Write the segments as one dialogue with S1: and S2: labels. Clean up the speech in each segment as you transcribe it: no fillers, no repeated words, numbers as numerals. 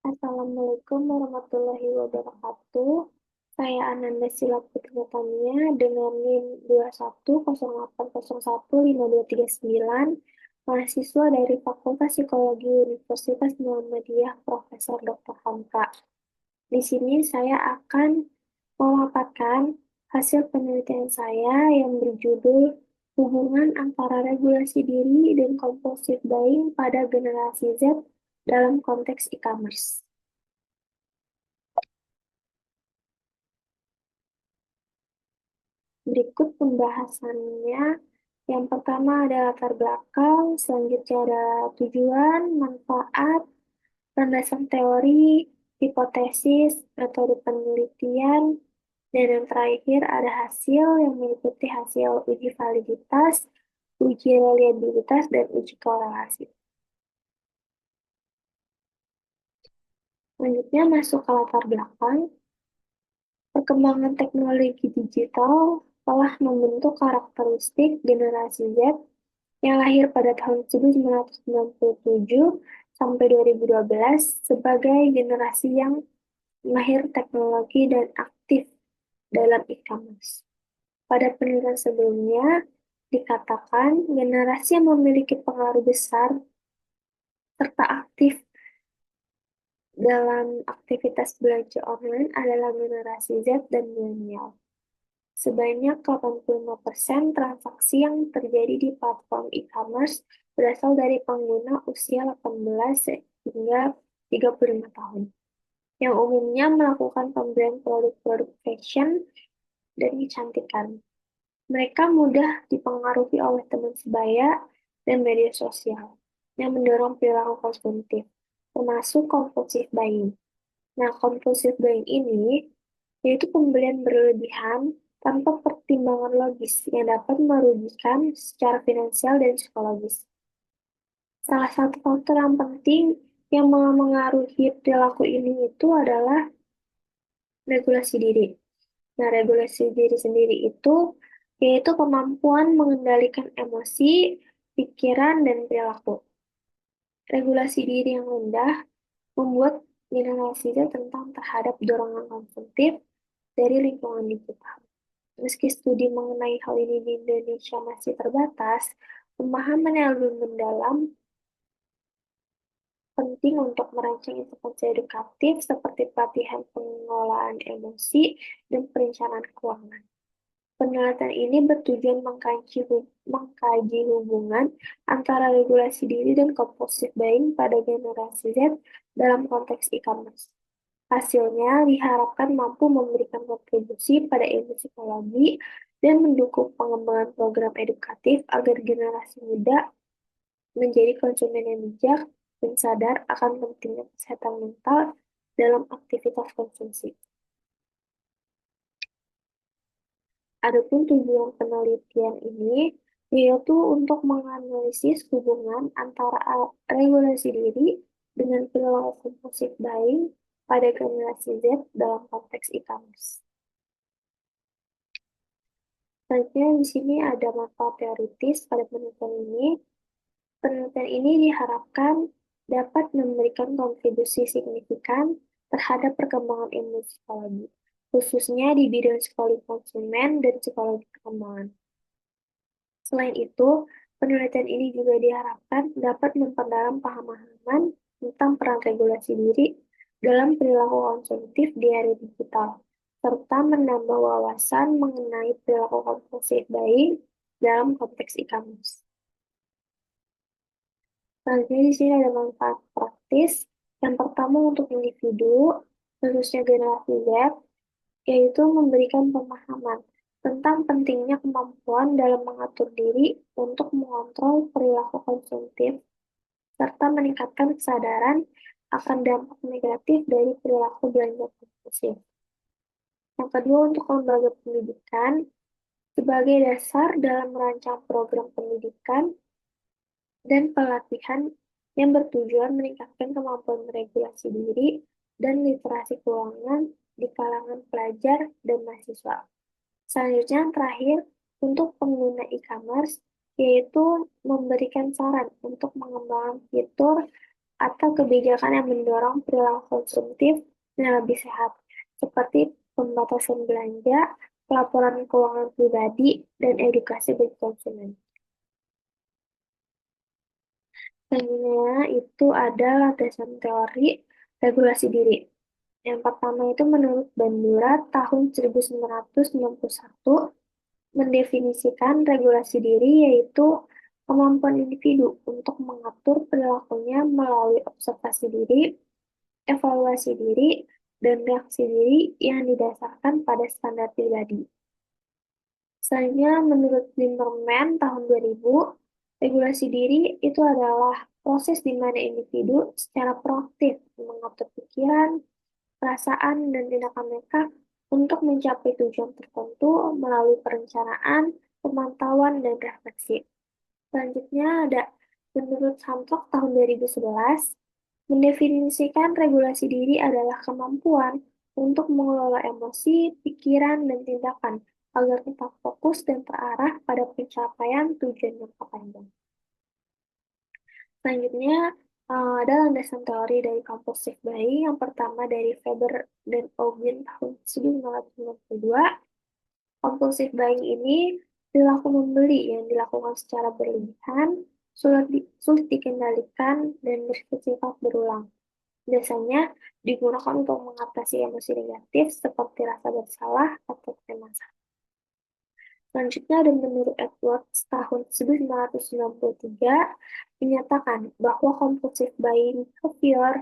S1: Assalamualaikum warahmatullahi wabarakatuh. Saya Ananda Sila Putri Tania dengan NIM 2108015239, mahasiswa dari Fakultas Psikologi Universitas Muhammadiyah Profesor Dr. Hamka. Di sini saya akan memaparkan hasil penelitian saya yang berjudul Hubungan antara regulasi diri dan compulsive buying pada generasi Z dalam konteks e-commerce. Berikut pembahasannya. Yang pertama ada latar belakang, selanjutnya ada tujuan, manfaat, landasan teori, hipotesis, metode penelitian, dan yang terakhir ada hasil yang meliputi hasil uji validitas, uji reliabilitas, dan uji korelasi. Selanjutnya masuk ke latar belakang. Perkembangan teknologi digital telah membentuk karakteristik generasi Z yang lahir pada tahun 1997 sampai 2012 sebagai generasi yang mahir teknologi dan aktif dalam e-commerce. Pada penelitian sebelumnya, dikatakan generasi yang memiliki pengaruh besar serta aktif dalam aktivitas belanja online adalah generasi Z dan milenial. Sebanyak 85% transaksi yang terjadi di platform e-commerce berasal dari pengguna usia 18 hingga 35 tahun, yang umumnya melakukan pembelian produk-produk fashion dan kecantikan. Mereka mudah dipengaruhi oleh teman sebaya dan media sosial yang mendorong perilaku konsumtif, termasuk compulsive buying. Nah, compulsive buying ini yaitu pembelian berlebihan tanpa pertimbangan logis yang dapat merugikan secara finansial dan psikologis. Salah satu faktor yang penting yang mengaruhi perilaku ini itu adalah regulasi diri. Nah, regulasi diri sendiri itu yaitu kemampuan mengendalikan emosi, pikiran, dan perilaku. Regulasi diri yang rendah membuat generasi Z tentang terhadap dorongan konsumtif dari lingkungan digital. Meski studi mengenai hal ini di Indonesia masih terbatas, pemahaman yang lebih mendalam penting untuk merancang intervensi edukatif seperti pelatihan pengelolaan emosi dan perencanaan keuangan. Penelitian ini bertujuan mengkaji hubungan antara regulasi diri dan compulsive buying pada generasi Z dalam konteks e-commerce. Hasilnya diharapkan mampu memberikan kontribusi pada ilmu psikologi dan mendukung pengembangan program edukatif agar generasi muda menjadi konsumen yang bijak dan sadar akan pentingnya kesehatan mental dalam aktivitas konsumsi. Adapun tujuan penelitian ini yaitu untuk menganalisis hubungan antara regulasi diri dengan perilaku compulsive buying pada generasi Z dalam konteks e-commerce. Selanjutnya di sini ada manfaat teoritis pada penelitian ini. Penelitian ini diharapkan dapat memberikan kontribusi signifikan terhadap perkembangan ilmu psikologi, khususnya di bidang psikologi konsumen dan psikologi perkembangan. Selain itu, penelitian ini juga diharapkan dapat memperdalam pemahaman tentang peran regulasi diri dalam perilaku konsumtif di era digital, serta menambah wawasan mengenai perilaku compulsive buying dalam konteks e-commerce. Selanjutnya di sini ada manfaat praktis. Yang pertama untuk individu, khususnya generasi Z, yaitu memberikan pemahaman tentang pentingnya kemampuan dalam mengatur diri untuk mengontrol perilaku konsumtif, serta meningkatkan kesadaran akan dampak negatif dari perilaku belanja kompulsif. Yang kedua, untuk lembaga pendidikan, sebagai dasar dalam merancang program pendidikan dan pelatihan yang bertujuan meningkatkan kemampuan meregulasi diri dan literasi keuangan di kalangan pelajar dan mahasiswa. Selanjutnya, yang terakhir, untuk pengguna e-commerce, yaitu memberikan saran untuk mengembangkan fitur atau kebijakan yang mendorong perilaku konsumtif yang lebih sehat, seperti pembatasan belanja, pelaporan keuangan pribadi, dan edukasi bagi konsumen. Selanjutnya itu ada landasan teori regulasi diri. Yang pertama itu menurut Bandura tahun 1991 mendefinisikan regulasi diri yaitu kemampuan individu untuk mengatur perilakunya melalui observasi diri, evaluasi diri, dan reaksi diri yang didasarkan pada standar pribadi. Selanjutnya, menurut Zimmerman tahun 2000, regulasi diri itu adalah proses di mana individu secara proaktif mengatur pikiran, perasaan, dan tindakan mereka untuk mencapai tujuan tertentu melalui perencanaan, pemantauan, dan refleksi. Selanjutnya ada menurut Samtok tahun 2011, mendefinisikan regulasi diri adalah kemampuan untuk mengelola emosi, pikiran, dan tindakan agar tetap fokus dan terarah pada pencapaian tujuan jangka panjang. Selanjutnya, ada landasan teori dari compulsive buying. Yang pertama dari Faber dan Ogin tahun 1992. Compulsive buying ini perilaku membeli yang dilakukan secara berlebihan, sulit dikendalikan, dan bersifat berulang. Biasanya digunakan untuk mengatasi emosi negatif seperti rasa bersalah atau kecemasan. Selanjutnya ada menurut Edwards tahun 1993 menyatakan bahwa compulsive buying behavior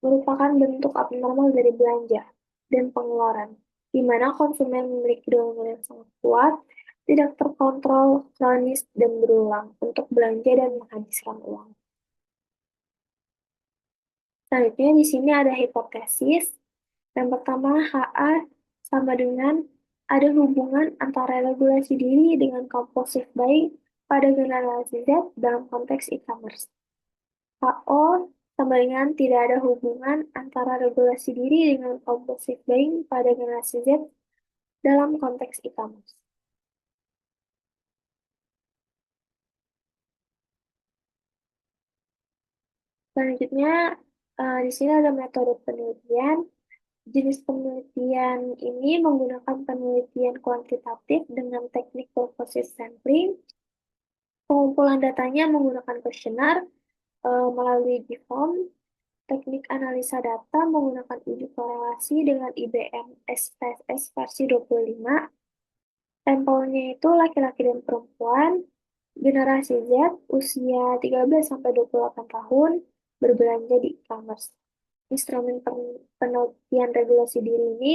S1: merupakan bentuk abnormal dari belanja dan pengeluaran, di mana konsumen memiliki dorongan yang sangat kuat, tidak terkontrol, kronis, dan berulang untuk belanja dan menghabiskan uang. Selanjutnya di sini ada hipotesis. Yang pertama, HA sama dengan ada hubungan antara regulasi diri dengan compulsive buying pada generasi Z dalam konteks e-commerce. HO sama dengan tidak ada hubungan antara regulasi diri dengan compulsive buying pada generasi Z dalam konteks e-commerce. Selanjutnya, di sini ada metode penelitian. Jenis penelitian ini menggunakan penelitian kuantitatif dengan teknik purposive sampling. Pengumpulan datanya menggunakan kuesioner melalui GFOAM, teknik analisa data menggunakan uji korelasi dengan IBM SPSS versi 25. Sampelnya itu laki-laki dan perempuan, generasi Z, usia 13-28 tahun, berbelanja di e-commerce. Instrumen penelitian regulasi diri ini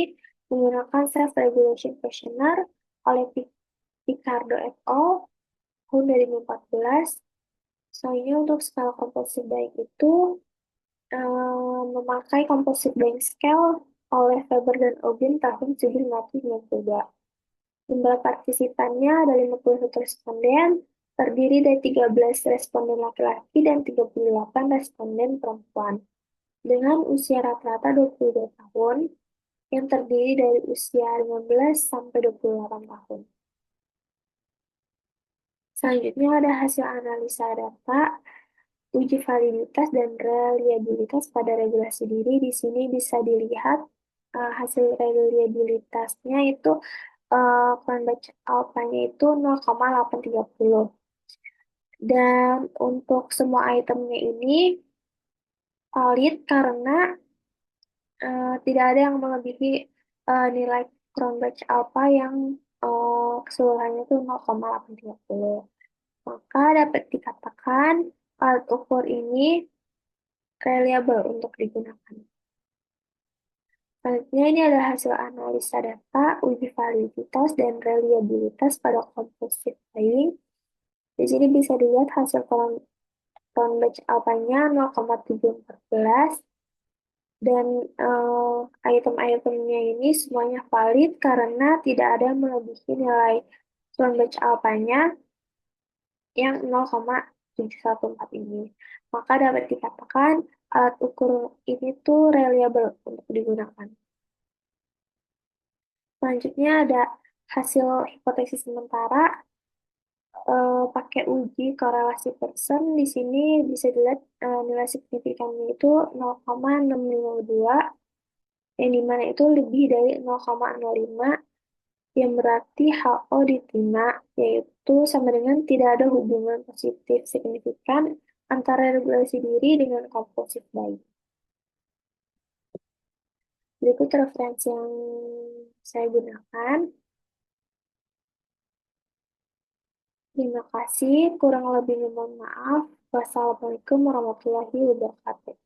S1: menggunakan self-regulation questionnaire oleh Picardo et al. Tahun 2014. Soalnya untuk skala composite buying itu memakai composite buying scale oleh Faber dan Ogin tahun 1992. Jumlah partisipannya ada 51 responden, terdiri dari 13 responden laki-laki dan 38 responden perempuan, dengan usia rata-rata 22 tahun, yang terdiri dari usia 15 sampai 28 tahun. Selanjutnya ada hasil analisa data, uji validitas dan reliabilitas pada regulasi diri. Di sini bisa dilihat hasil reliabilitasnya itu Cronbach alpha-nya itu 0,830. Dan untuk semua itemnya ini valid karena tidak ada yang melebihi nilai Cronbach alpha yang keseluruhannya itu 0,830. Maka dapat dikatakan alat ukur ini reliable untuk digunakan. Selanjutnya ini ada hasil analisa data, uji validitas, dan reliabilitas pada composite buying. Di sini bisa dilihat hasil Cronbach alpha-nya 0,714 dan item-itemnya ini semuanya valid karena tidak ada melebihi nilai Cronbach alpha-nya yang 0,714 ini. Maka dapat dikatakan alat ukur ini tuh reliable untuk digunakan. Selanjutnya ada hasil hipotesis sementara. pakai uji korelasi Pearson. Di sini bisa dilihat nilai signifikannya itu 0,652, yang dimana itu lebih dari 0,05, yang berarti HO diterima, yaitu sama dengan tidak ada hubungan positif signifikan antara regulasi diri dengan kompulsif buying. Berikut referensi yang saya gunakan. Terima kasih, kurang lebihnya mohon maaf. Wassalamualaikum warahmatullahi wabarakatuh.